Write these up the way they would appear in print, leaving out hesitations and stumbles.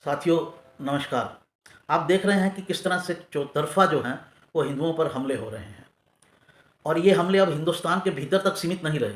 साथियों, नमस्कार। आप देख रहे हैं कि किस तरह से चौतरफा जो हैं वो हिंदुओं पर हमले हो रहे हैं। और ये हमले अब हिंदुस्तान के भीतर तक सीमित नहीं रहे।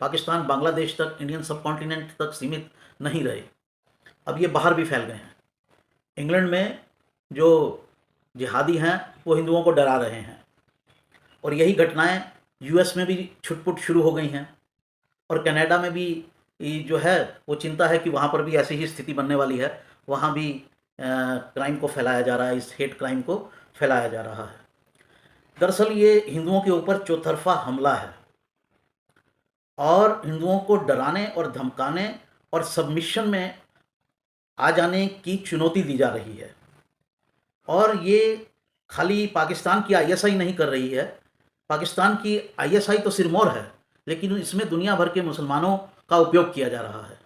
पाकिस्तान, बांग्लादेश तक, इंडियन सबकॉन्टिनेंट तक सीमित नहीं रहे। अब ये बाहर भी फैल गए हैं। इंग्लैंड में जो जिहादी हैं वो हिंदुओं को डरा रहे हैं। और यही घटनाएं यूएस में भी छुटपुट शुरू हो गई हैं। और कनाडा में भी जो है वो चिंता है कि वहाँ पर भी ऐसी ही स्थिति बनने वाली है। वहाँ भी क्राइम को फैलाया जा रहा है, इस हेट क्राइम को फैलाया जा रहा है। दरअसल ये हिंदुओं के ऊपर चौतरफा हमला है और हिंदुओं को डराने और धमकाने और सबमिशन में आ जाने की चुनौती दी जा रही है। और ये खाली पाकिस्तान की आईएसआई नहीं कर रही है। पाकिस्तान की आईएसआई तो सिरमौर है, लेकिन इसमें दुनिया भर के मुसलमानों का उपयोग किया जा रहा है।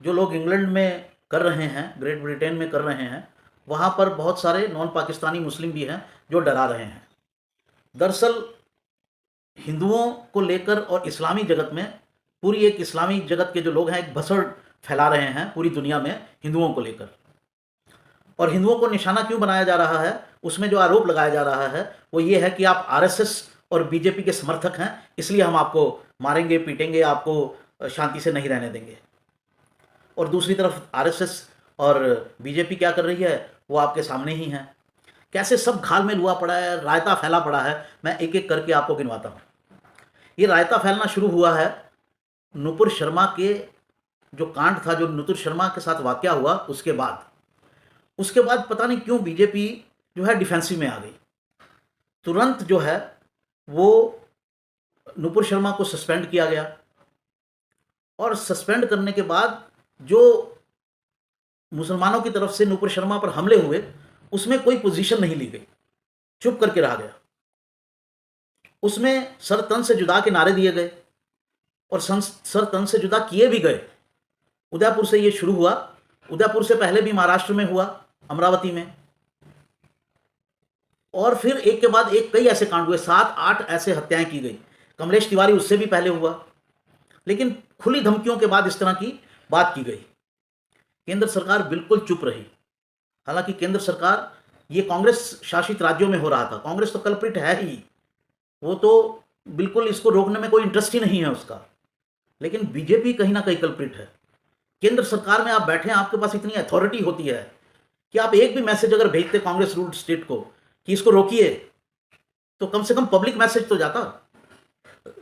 जो लोग इंग्लैंड में कर रहे हैं, ग्रेट ब्रिटेन में कर रहे हैं, वहाँ पर बहुत सारे नॉन पाकिस्तानी मुस्लिम भी हैं जो डरा रहे हैं। दरअसल हिंदुओं को लेकर और इस्लामी जगत में, पूरी एक इस्लामी जगत के जो लोग हैं एक भसड़ फैला रहे हैं पूरी दुनिया में हिंदुओं को लेकर। और हिंदुओं को निशाना क्यों बनाया जा रहा है, उसमें जो आरोप लगाया जा रहा है वो ये है कि आप आरएसएस और बीजेपी के समर्थक हैं, इसलिए हम आपको मारेंगे, पीटेंगे, आपको शांति से नहीं रहने देंगे। और दूसरी तरफ आरएसएस और बीजेपी क्या कर रही है वो आपके सामने ही है। कैसे सब घाल में हुआ पड़ा है, रायता फैला पड़ा है। मैं एक एक करके आपको गिनवाता हूँ। ये रायता फैलना शुरू हुआ है नुपुर शर्मा के जो कांड था, जो नुपुर शर्मा के साथ वाकया हुआ, उसके बाद पता नहीं क्यों बीजेपी जो है डिफेंसिव में आ गई। तुरंत जो है वो नुपुर शर्मा को सस्पेंड किया गया। और सस्पेंड करने के बाद जो मुसलमानों की तरफ से नुपुर शर्मा पर हमले हुए उसमें कोई पोजीशन नहीं ली गई, चुप करके रहा गया। उसमें सर तन से जुदा के नारे दिए गए और सर तन से जुदा किए भी गए। उदयपुर से ये शुरू हुआ। उदयपुर से पहले भी महाराष्ट्र में हुआ, अमरावती में। और फिर एक के बाद एक कई ऐसे कांड हुए, 7-8 ऐसे हत्याएं की गई। कमलेश तिवारी उससे भी पहले हुआ, लेकिन खुली धमकियों के बाद इस तरह की बात की गई। केंद्र सरकार बिल्कुल चुप रही। हालांकि केंद्र सरकार, ये कांग्रेस शासित राज्यों में हो रहा था, कांग्रेस तो कल्प्रिट है ही, वो तो बिल्कुल इसको रोकने में कोई इंटरेस्ट ही नहीं है उसका। लेकिन बीजेपी कहीं ना कहीं कल्प्रिट है। केंद्र सरकार में आप बैठे हैं, आपके पास इतनी अथॉरिटी होती है कि आप एक भी मैसेज अगर भेजते कांग्रेस रूल्ड स्टेट को कि इसको रोकिए, तो कम से कम पब्लिक मैसेज तो जाता।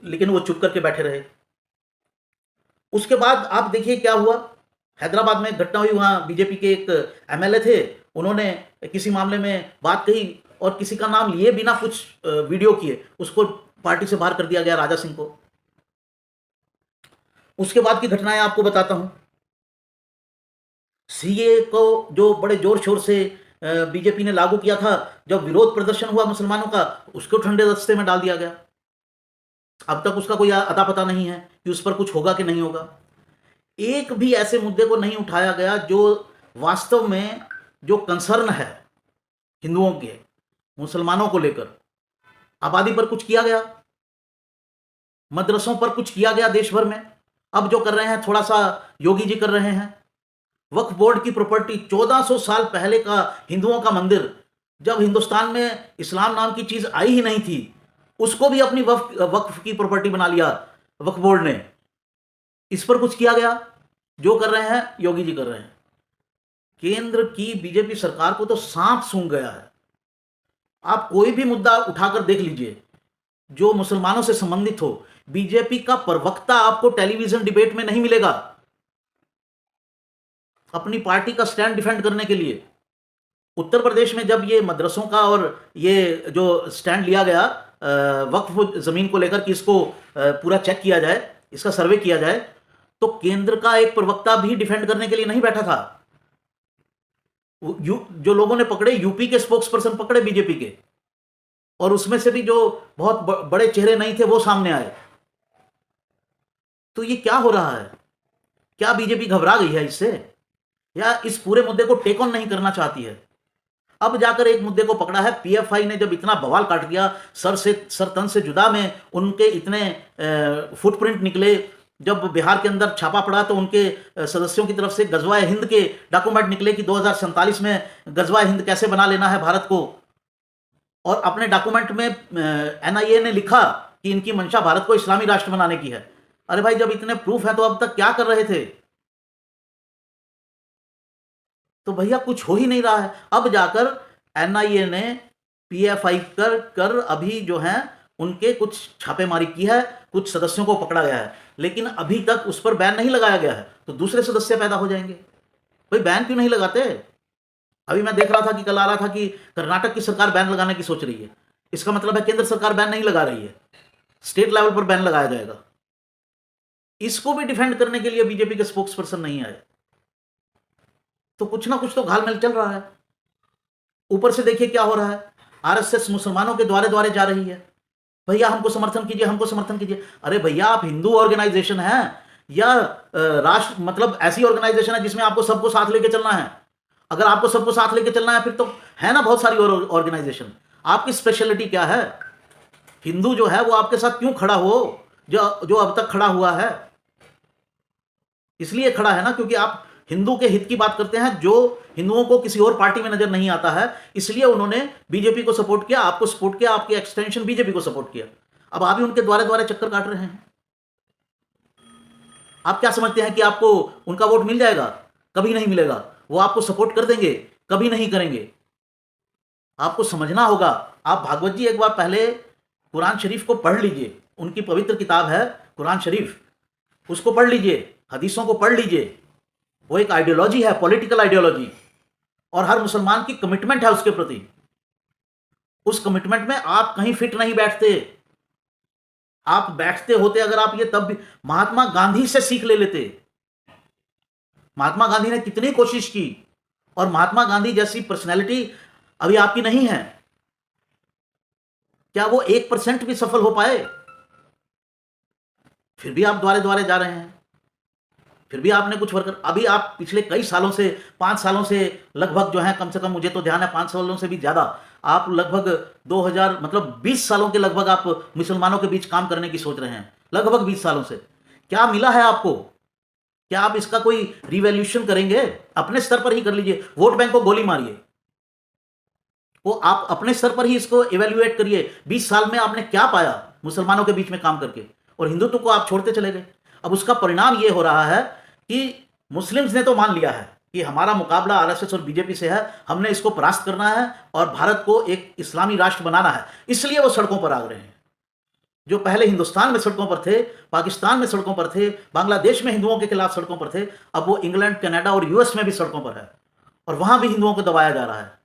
लेकिन वो चुप करके बैठे रहे। उसके बाद आप देखिए क्या हुआ। हैदराबाद में एक घटना हुई, वहां बीजेपी के एक एमएलए थे, उन्होंने किसी मामले में बात कही और किसी का नाम लिए बिना कुछ वीडियो किए उसको पार्टी से बाहर कर दिया गया, राजा सिंह को। उसके बाद की घटनाएं आपको बताता हूं। सीए को जो बड़े जोर शोर से बीजेपी ने लागू किया था, जब विरोध प्रदर्शन हुआ मुसलमानों का, उसको ठंडे दस्ते में डाल दिया गया। अब तक उसका कोई अता पता नहीं है कि उस पर कुछ होगा कि नहीं होगा। एक भी ऐसे मुद्दे को नहीं उठाया गया जो वास्तव में जो कंसर्न है हिंदुओं के, मुसलमानों को लेकर। आबादी पर कुछ किया गया, मदरसों पर कुछ किया गया देश भर में। अब जो कर रहे हैं थोड़ा सा योगी जी कर रहे हैं। वक्फ बोर्ड की प्रॉपर्टी, 1400 साल पहले का हिंदुओं का मंदिर, जब हिंदुस्तान में इस्लाम नाम की चीज आई ही नहीं थी, उसको भी अपनी वक्फ की प्रॉपर्टी बना लिया वक्फ बोर्ड ने। इस पर कुछ किया गया? जो कर रहे हैं योगी जी कर रहे हैं। केंद्र की बीजेपी सरकार को तो सांप सूंघ गया है। आप कोई भी मुद्दा उठाकर देख लीजिए जो मुसलमानों से संबंधित हो, बीजेपी का प्रवक्ता आपको टेलीविजन डिबेट में नहीं मिलेगा अपनी पार्टी का स्टैंड डिफेंड करने के लिए। उत्तर प्रदेश में जब ये मदरसों का और ये जो स्टैंड लिया गया वक्फ जमीन को लेकर कि इसको पूरा चेक किया जाए, इसका सर्वे किया जाए, तो केंद्र का एक प्रवक्ता भी डिफेंड करने के लिए नहीं बैठा था। जो लोगों ने पकड़े, यूपी के स्पोक्स पर्सन पकड़े बीजेपी के, और उसमें से भी जो बहुत बड़े चेहरे नहीं थे वो सामने आए। तो ये क्या हो रहा है? क्या बीजेपी घबरा गई है इससे, या इस पूरे मुद्दे को टेक ऑन नहीं करना चाहती है? अब जाकर एक मुद्दे को पकड़ा है। पीएफआई ने जब इतना बवाल काट दिया, सर तन से जुदा में उनके इतने फुटप्रिंट निकले, जब बिहार के अंदर छापा पड़ा तो उनके सदस्यों की तरफ से गजवा हिंद के डॉक्यूमेंट निकले कि 2047 में गजवा हिंद कैसे बना लेना है भारत को, और अपने डॉक्यूमेंट में एनआईए ने लिखा कि इनकी मंशा भारत को इस्लामी राष्ट्र बनाने की है। अरे भाई, जब इतने प्रूफ है तो अब तक क्या कर रहे थे? तो भैया कुछ हो ही नहीं रहा है। अब जाकर एनआईए ने पीएफआई कर अभी जो है उनके कुछ छापेमारी की है, कुछ सदस्यों को पकड़ा गया है, लेकिन अभी तक उस पर बैन नहीं लगाया गया है। तो दूसरे सदस्य पैदा हो जाएंगे। भाई बैन क्यों नहीं लगाते? अभी मैं देख रहा था कि कल आ रहा था कि कर्नाटक की सरकार बैन लगाने की सोच रही है। इसका मतलब है केंद्र सरकार बैन नहीं लगा रही है, स्टेट लेवल पर बैन लगाया जाएगा। इसको भी डिफेंड करने के लिए बीजेपी के स्पोक्स पर्सन नहीं आए। तो कुछ ना कुछ तो घालमेल चल रहा है। ऊपर से देखिए क्या हो रहा है, आरएसएस मुसलमानों के द्वारे द्वारे जा रही है, भैया हमको समर्थन कीजिए, हमको समर्थन कीजिए। अरे भैया, आप हिंदू ऑर्गेनाइजेशन है या राष्ट्र, मतलब ऐसी ऑर्गेनाइजेशन है जिसमें आपको सबको साथ लेके चलना है? अगर आपको सबको साथ लेके चलना है फिर तो है ना बहुत सारी ऑर्गेनाइजेशन। आपकी स्पेशलिटी क्या है? हिंदू जो है वो आपके साथ क्यों खड़ा हो, जो जो अब तक खड़ा हुआ है? इसलिए खड़ा है ना क्योंकि आप हिंदू के हित की बात करते हैं, जो हिंदुओं को किसी और पार्टी में नजर नहीं आता है। इसलिए उन्होंने बीजेपी को सपोर्ट किया, आपको सपोर्ट किया, आपके एक्सटेंशन बीजेपी को सपोर्ट किया। अब आप ही उनके द्वारे द्वारे चक्कर काट रहे हैं। आप क्या समझते हैं कि आपको उनका वोट मिल जाएगा? कभी नहीं मिलेगा। वो आपको सपोर्ट कर देंगे, कभी नहीं करेंगे। आपको समझना होगा। आप भागवत जी एक बार पहले कुरान शरीफ को पढ़ लीजिए, उनकी पवित्र किताब है कुरान शरीफ, उसको पढ़ लीजिए, हदीसों को पढ़ लीजिए। वो एक आइडियोलॉजी है, पॉलिटिकल आइडियोलॉजी, और हर मुसलमान की कमिटमेंट है उसके प्रति। उस कमिटमेंट में आप कहीं फिट नहीं बैठते। आप बैठते होते अगर आप ये, तब भी महात्मा गांधी से सीख ले लेते। महात्मा गांधी ने कितनी कोशिश की, और महात्मा गांधी जैसी पर्सनैलिटी अभी आपकी नहीं है। क्या वो 1% भी सफल हो पाए? फिर भी आप द्वारे द्वारे जा रहे हैं, फिर भी आपने कुछ वर्कर, अभी आप पिछले कई सालों से, 5 सालों से लगभग जो है, कम से कम मुझे तो ध्यान है 5 सालों से भी ज्यादा, आप लगभग 2000 मतलब 20 सालों के लगभग आप मुसलमानों के बीच काम करने की सोच रहे हैं। लगभग 20 सालों से क्या मिला है आपको? क्या आप इसका कोई रिवॉल्यूशन करेंगे? अपने स्तर पर ही कर लीजिए। वोट बैंक को गोली मारिए, वो आप अपने स्तर पर ही इसको इवेल्युएट करिए। 20 साल में आपने क्या पाया मुसलमानों के बीच में काम करके, और हिंदुत्व को आप छोड़ते चले गए। अब उसका परिणाम ये हो रहा है कि मुस्लिम्स ने तो मान लिया है कि हमारा मुकाबला आरएसएस और बीजेपी से है, हमने इसको परास्त करना है और भारत को एक इस्लामी राष्ट्र बनाना है। इसलिए वो सड़कों पर आ रहे हैं। जो पहले हिंदुस्तान में सड़कों पर थे, पाकिस्तान में सड़कों पर थे, बांग्लादेश में हिंदुओं के खिलाफ सड़कों पर थे, अब वो इंग्लैंड, कनाडा और यूएस में भी सड़कों पर है, और वहां भी हिंदुओं को दबाया जा रहा है।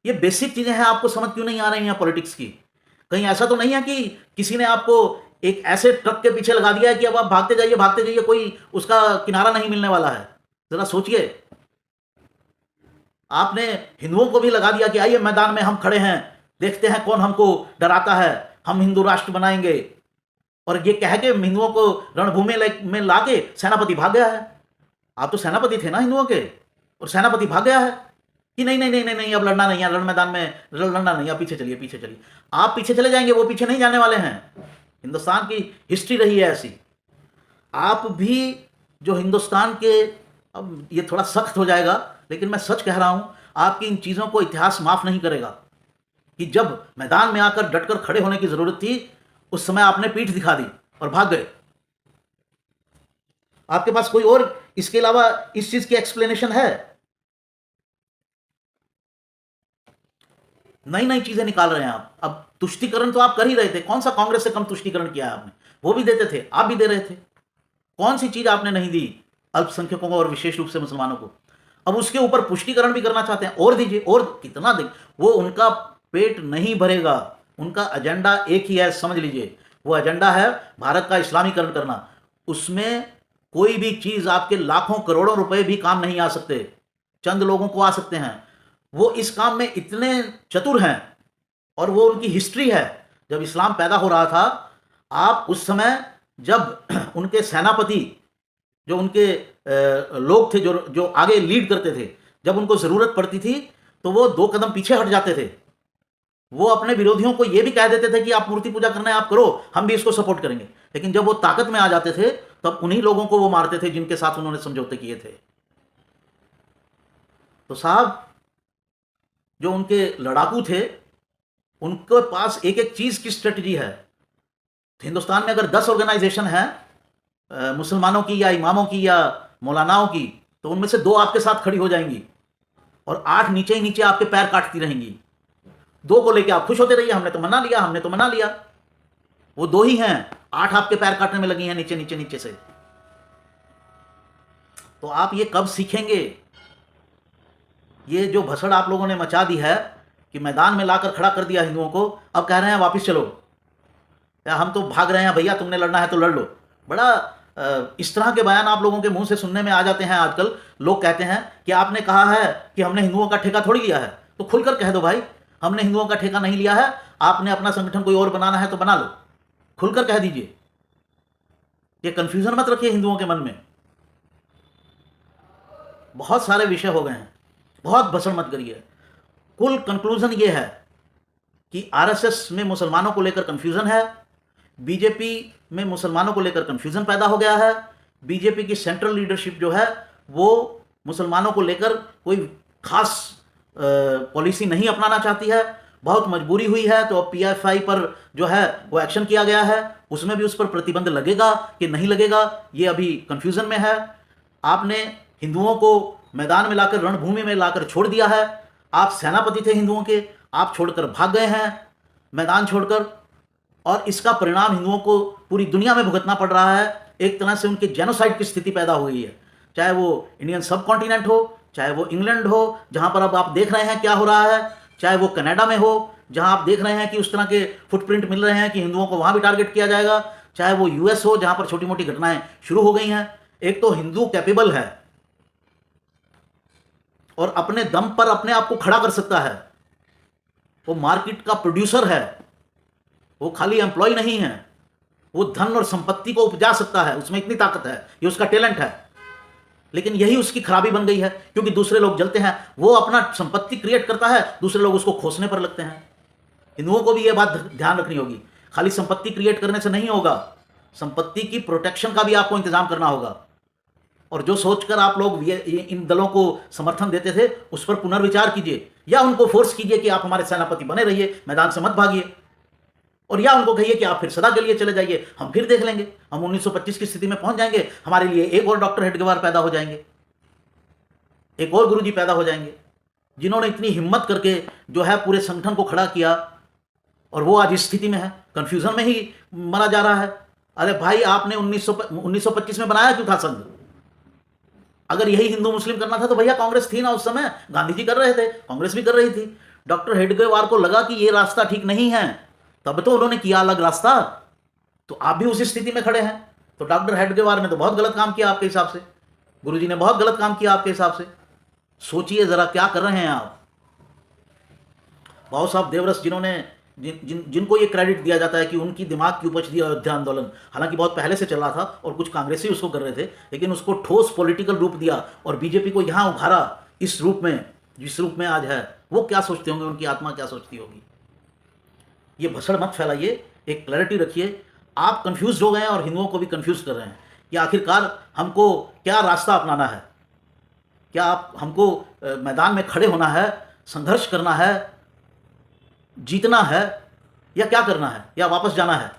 ये बेसिक चीजें हैं, आपको समझ क्यों नहीं आ रही हैं पॉलिटिक्स की? कहीं ऐसा तो नहीं है कि किसी ने आपको एक ऐसे ट्रक के पीछे लगा दिया है कि अब आप भागते जाइए, कोई उसका किनारा नहीं मिलने वाला है? जरा सोचिए। आपने हिंदुओं को भी लगा दिया कि आइए मैदान में हम खड़े हैं, देखते हैं कौन हमको डराता है, हम हिंदू राष्ट्र बनाएंगे, और ये कह के हिंदुओं को रणभूमि में लाके सेनापति भाग गया है। आप तो सेनापति थे ना हिंदुओं के, और सेनापति भाग गया है कि नहीं नहीं नहीं नहीं नहीं, अब लड़ना नहीं है, रण मैदान में लड़ना नहीं है, पीछे चलिए पीछे चलिए। आप पीछे चले जाएंगे, वो पीछे नहीं जाने वाले हैं। हिंदुस्तान की हिस्ट्री रही है ऐसी। आप भी जो हिंदुस्तान के, अब ये थोड़ा सख्त हो जाएगा लेकिन मैं सच कह रहा हूं, आपकी इन चीजों को इतिहास माफ नहीं करेगा कि जब मैदान में आकर डटकर खड़े होने की जरूरत थी, उस समय आपने पीठ दिखा दी और भाग गए। आपके पास कोई और इसके अलावा इस चीज की एक्सप्लेनेशन है? नई नई चीजें निकाल रहे हैं आप। अब तुष्टीकरण तो आप कर ही रहे थे, कौन सा कांग्रेस से कम तुष्टीकरण किया है आपने? वो भी देते थे, आप भी दे रहे थे। कौन सी चीज आपने नहीं दी अल्पसंख्यकों को और विशेष रूप से मुसलमानों को? अब उसके ऊपर पुष्टिकरण भी करना चाहते हैं, और दीजिए, और कितना दे। वो उनका पेट नहीं भरेगा। उनका एजेंडा एक ही है, समझ लीजिए। वो एजेंडा है भारत का इस्लामीकरण करना। उसमें कोई भी चीज आपके लाखों करोड़ों रुपए भी काम नहीं आ सकते, चंद लोगों को आ सकते हैं। वो इस काम में इतने चतुर हैं, और वो उनकी हिस्ट्री है। जब इस्लाम पैदा हो रहा था, आप उस समय जब उनके सेनापति, जो उनके लोग थे, जो आगे लीड करते थे, जब उनको जरूरत पड़ती थी तो वो 2 कदम पीछे हट जाते थे। वो अपने विरोधियों को ये भी कह देते थे कि आप मूर्ति पूजा करना है, आप करो, हम भी इसको सपोर्ट करेंगे। लेकिन जब वो ताकत में आ जाते थे तब उन्हीं लोगों को वो मारते थे जिनके साथ उन्होंने समझौते किए थे। तो साहब, जो उनके लड़ाकू थे, उनके पास एक एक चीज की स्ट्रेटजी है। हिंदुस्तान में अगर 10 ऑर्गेनाइजेशन है मुसलमानों की या इमामों की या मौलानाओं की, तो उनमें से 2 आपके साथ खड़ी हो जाएंगी और 8 नीचे ही नीचे आपके पैर काटती रहेंगी। 2 को लेके आप खुश होते रहिए, हमने तो मना लिया, हमने तो मना लिया। वो 2 ही हैं, 8 आपके पैर काटने में लगी हैं नीचे नीचे नीचे से। तो आप ये कब सीखेंगे? ये जो भसड़ आप लोगों ने मचा दी है कि मैदान में लाकर खड़ा कर दिया हिंदुओं को, अब कह रहे हैं वापस चलो, या हम तो भाग रहे हैं भैया, तुमने लड़ना है तो लड़ लो। बड़ा इस तरह के बयान आप लोगों के मुंह से सुनने में आ जाते हैं आजकल। लोग कहते हैं कि आपने कहा है कि हमने हिंदुओं का ठेका थोड़ी लिया है, तो खुलकर कह दो भाई, हमने हिंदुओं का ठेका नहीं लिया है, आपने अपना संगठन कोई और बनाना है तो बना लो, खुलकर कह दीजिए। ये कंफ्यूजन मत रखिए हिंदुओं के मन में। बहुत सारे विषय हो गए हैं, बहुत भसड़ मत करिए। कुल कंक्लूजन ये है कि आरएसएस में मुसलमानों को लेकर कंफ्यूजन है, बीजेपी में मुसलमानों को लेकर कंफ्यूजन पैदा हो गया है। बीजेपी की सेंट्रल लीडरशिप जो है वो मुसलमानों को लेकर कोई खास पॉलिसी नहीं अपनाना चाहती है। बहुत मजबूरी हुई है तो अब पीएफआई पर जो है वो एक्शन किया गया है, उसमें भी उस पर प्रतिबंध लगेगा कि नहीं लगेगा, ये अभी कंफ्यूजन में है। आपने हिंदुओं को मैदान में लाकर, रणभूमि में लाकर छोड़ दिया है। आप सेनापति थे हिंदुओं के, आप छोड़कर भाग गए हैं मैदान छोड़कर, और इसका परिणाम हिंदुओं को पूरी दुनिया में भुगतना पड़ रहा है। एक तरह से उनके जेनोसाइड की स्थिति पैदा हो गई है, चाहे वो इंडियन सब कॉन्टिनेंट हो, चाहे वो इंग्लैंड हो जहां पर अब आप देख रहे हैं क्या हो रहा है, चाहे वो कनाडा में हो जहां आप देख रहे हैं कि उस तरह के फुटप्रिंट मिल रहे हैं कि हिंदुओं को वहां भी टारगेट किया जाएगा, चाहे वो यूएस हो जहां पर छोटी मोटी घटनाएं शुरू हो गई हैं। एक तो हिंदू कैपेबल है और अपने दम पर अपने आप को खड़ा कर सकता है, वो मार्केट का प्रोड्यूसर है, वो खाली एम्प्लॉय नहीं है, वो धन और संपत्ति को उपजा सकता है, उसमें इतनी ताकत है, ये उसका टैलेंट है। लेकिन यही उसकी खराबी बन गई है, क्योंकि दूसरे लोग जलते हैं, वो अपना संपत्ति क्रिएट करता है, दूसरे लोग उसको खोसने पर लगते हैं। हिंदुओं को भी ये बात ध्यान रखनी होगी, खाली संपत्ति क्रिएट करने से नहीं होगा, संपत्ति की प्रोटेक्शन का भी आपको इंतजाम करना होगा। और जो सोचकर आप लोग इन दलों को समर्थन देते थे उस पर पुनर्विचार कीजिए, या उनको फोर्स कीजिए कि आप हमारे सेनापति बने रहिए, मैदान से मत भागिए, और या उनको कहिए कि आप फिर सदा के लिए चले जाइए, हम फिर देख लेंगे, हम 1925 की स्थिति में पहुंच जाएंगे, हमारे लिए एक और डॉक्टर हेडगेवार पैदा हो जाएंगे, एक और गुरुजी पैदा हो जाएंगे, जिन्होंने इतनी हिम्मत करके जो है पूरे संगठन को खड़ा किया, और वो आज इस स्थिति में है, कंफ्यूजन में ही मरा जा रहा है। अरे भाई, आपने 1925 में बनाया क्यों था संघ? अगर यही हिंदू मुस्लिम करना था तो भैया कांग्रेस थी ना उस समय, गांधी जी कर रहे थे, कांग्रेस भी कर रही थी। डॉक्टर हेडगेवार को लगा कि ये रास्ता ठीक नहीं है, तब तो उन्होंने किया अलग रास्ता, तो आप भी उसी स्थिति में खड़े हैं। तो डॉक्टर हेडगेवार ने तो बहुत गलत काम किया आपके हिसाब से, गुरुजी ने बहुत गलत काम किया आपके हिसाब से। सोचिए जरा क्या कर रहे हैं आप। भाव साहब देवरस, जिन्होंने जिनको ये क्रेडिट दिया जाता है कि उनकी दिमाग की उपज थी अयोध्या आंदोलन, हालांकि बहुत पहले से चला था और कुछ कांग्रेसी उसको कर रहे थे, लेकिन उसको ठोस पॉलिटिकल रूप दिया और बीजेपी को यहां उभारा इस रूप में, जिस रूप में आज है। वो क्या सोचते होंगे, उनकी आत्मा क्या सोचती होगी। ये भसड़ मत फैलाइए, एक क्लैरिटी रखिए। आप कंफ्यूज हो गए हैं और हिंदुओं को भी कंफ्यूज कर रहे हैं कि आखिरकार हमको क्या रास्ता अपनाना है। क्या आप हमको मैदान में खड़े होना है, संघर्ष करना है, जीतना है, या क्या करना है, या वापस जाना है?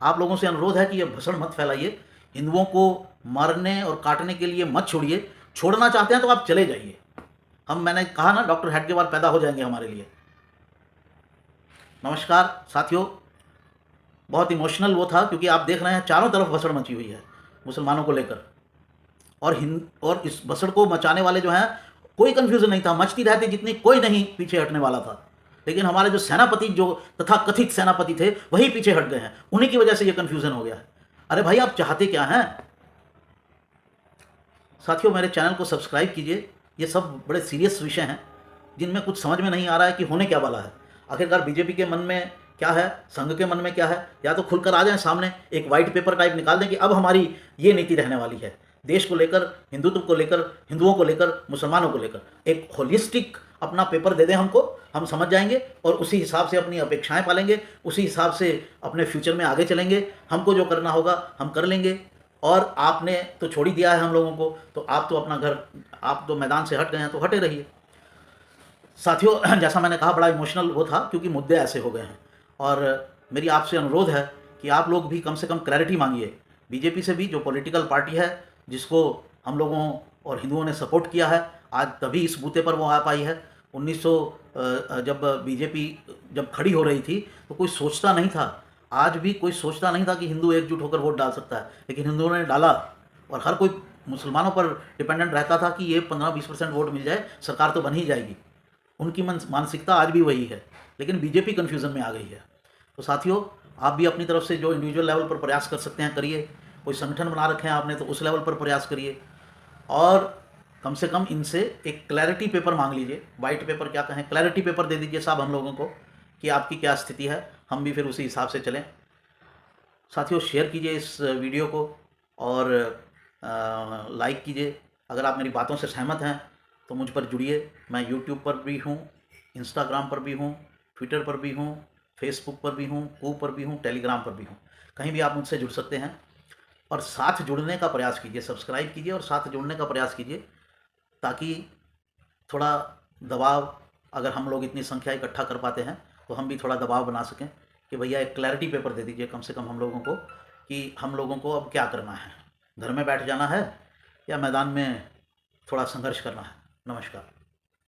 आप लोगों से अनुरोध है कि ये भसड़ मत फैलाइए, हिंदुओं को मारने और काटने के लिए मत छोड़िए। छोड़ना चाहते हैं तो आप चले जाइए, मैंने कहा ना, डॉक्टर हेडगेवार पैदा हो जाएंगे हमारे लिए। नमस्कार साथियों, बहुत इमोशनल वो था, क्योंकि आप देख रहे हैं चारों तरफ भसड़ मची हुई है मुसलमानों को लेकर, और इस भसड़ को मचाने वाले जो हैं, कोई कंफ्यूजन नहीं था, मचती रहती जितनी, कोई नहीं पीछे हटने वाला था। लेकिन हमारे जो सेनापति, जो तथा कथित सेनापति थे, वही पीछे हट गए हैं, उन्हीं की वजह से ये कंफ्यूजन हो गया है। अरे भाई, आप चाहते क्या हैं? साथियों, मेरे चैनल को सब्सक्राइब कीजिए। ये सब बड़े सीरियस विषय हैं जिनमें कुछ समझ में नहीं आ रहा है कि होने क्या वाला है। आखिरकार बीजेपी के मन में क्या है, संघ के मन में क्या है, या तो खुलकर आ जाएं सामने, एक वाइट पेपर टाइप निकाल दें कि अब हमारी ये नीति रहने वाली है, देश को लेकर, हिंदुत्व को लेकर, हिंदुओं को लेकर, मुसलमानों को लेकर एक होलिस्टिक अपना पेपर दे दें हमको, हम समझ जाएंगे और उसी हिसाब से अपनी अपेक्षाएं पालेंगे, उसी हिसाब से अपने फ्यूचर में आगे चलेंगे। हमको जो करना होगा हम कर लेंगे। और आपने तो छोड़ ही दिया है हम लोगों को, तो आप तो अपना घर, आप तो मैदान से हट गए हैं, तो हटे रहिए। साथियों, जैसा मैंने कहा, बड़ा इमोशनल वो था क्योंकि मुद्दे ऐसे हो गए हैं। और मेरी आपसे अनुरोध है कि आप लोग भी कम से कम क्लैरिटी मांगिए बीजेपी से भी, जो पॉलिटिकल पार्टी है जिसको हम लोगों और हिंदुओं ने सपोर्ट किया है। आज तभी इस बूते पर वो आ पाई है। 1900 जब बीजेपी जब खड़ी हो रही थी तो कोई सोचता नहीं था, आज भी कोई सोचता नहीं था कि हिंदू एकजुट होकर वोट डाल सकता है, लेकिन हिंदुओं ने डाला। और हर कोई मुसलमानों पर डिपेंडेंट रहता था कि ये 15-20% वोट मिल जाए, सरकार तो बन ही जाएगी। उनकी मानसिकता आज भी वही है, लेकिन बीजेपी कन्फ्यूज़न में आ गई है। तो साथियों, आप भी अपनी तरफ से जो इंडिविजुअल लेवल पर प्रयास कर सकते हैं करिए। कोई संगठन बना रखे हैं आपने तो उस लेवल पर प्रयास करिए, और कम से कम इनसे एक क्लैरिटी पेपर मांग लीजिए। वाइट पेपर क्या कहें, क्लैरिटी पेपर दे दीजिए साहब हम लोगों को कि आपकी क्या स्थिति है, हम भी फिर उसी हिसाब से चलें। साथियों, शेयर कीजिए इस वीडियो को और लाइक कीजिए। अगर आप मेरी बातों से सहमत हैं तो मुझ पर जुड़िए। मैं यूट्यूब पर भी हूँ, इंस्टाग्राम पर भी हूँ, ट्विटर पर भी हूँ, फेसबुक पर भी हूँ, कू पर भी हूँ, टेलीग्राम पर भी हूँ। कहीं भी आप मुझसे जुड़ सकते हैं। और साथ जुड़ने का प्रयास कीजिए, सब्सक्राइब कीजिए और साथ जुड़ने का प्रयास कीजिए, ताकि थोड़ा दबाव, अगर हम लोग इतनी संख्या इकट्ठा कर पाते हैं तो हम भी थोड़ा दबाव बना सकें कि भैया एक क्लैरिटी पेपर दे दीजिए कम से कम हम लोगों को, कि हम लोगों को अब क्या करना है, घर में बैठ जाना है या मैदान में थोड़ा संघर्ष करना है। नमस्कार।